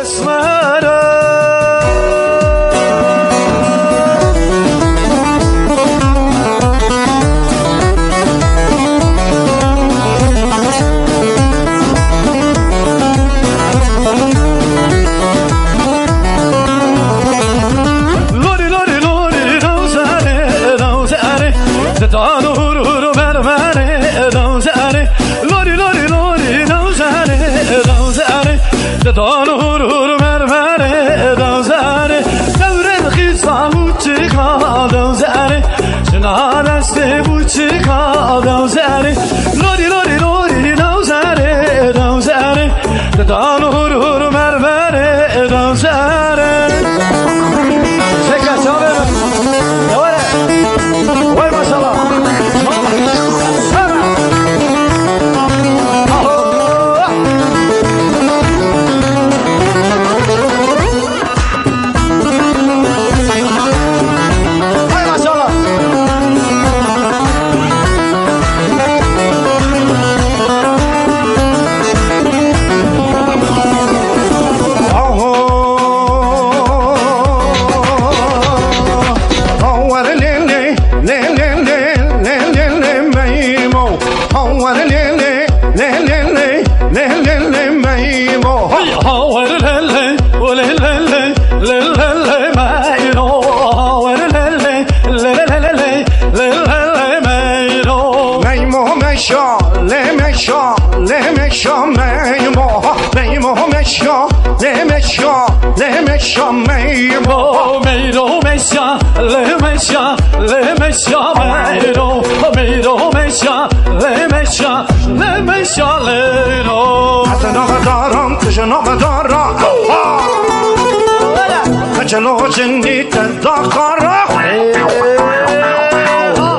esmere. Lori lori lori rozare rozare Zedan hurur mermere rozare Lori lori lori rozare rozare Zedan hurur mermere rozare Devren khisa uçika rozare Şına deste uçika rozare Lori lori lori rozare rozare Zedan hurur mermere rozare. Vay maşallah. Vay maşallah. چلو جنی تدخرا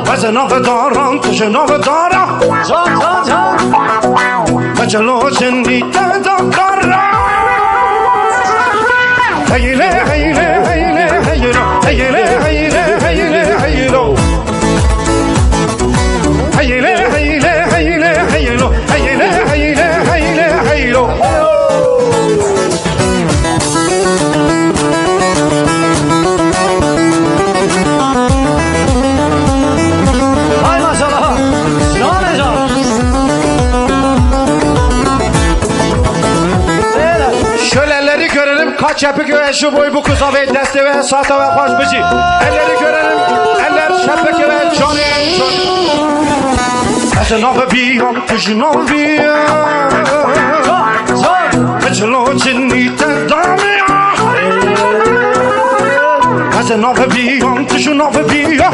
وزنا بدارم تشنا بدارم جان جان جان چلو جنی تدخرا هیله هیله هیله هیله هیله هیله هیله هیله هیله هیله هیله هیله هیله هیله هیله هیله. Kaç yapı güveşi boy bu kıza ve deste ve sahte ve hoşbucu. Elleri görelim, eller şapık ve canı Ezen abi biyam, tüjün abi biyam Ecelo cinni tedami Ezen abi biyam, tüjün abi biyam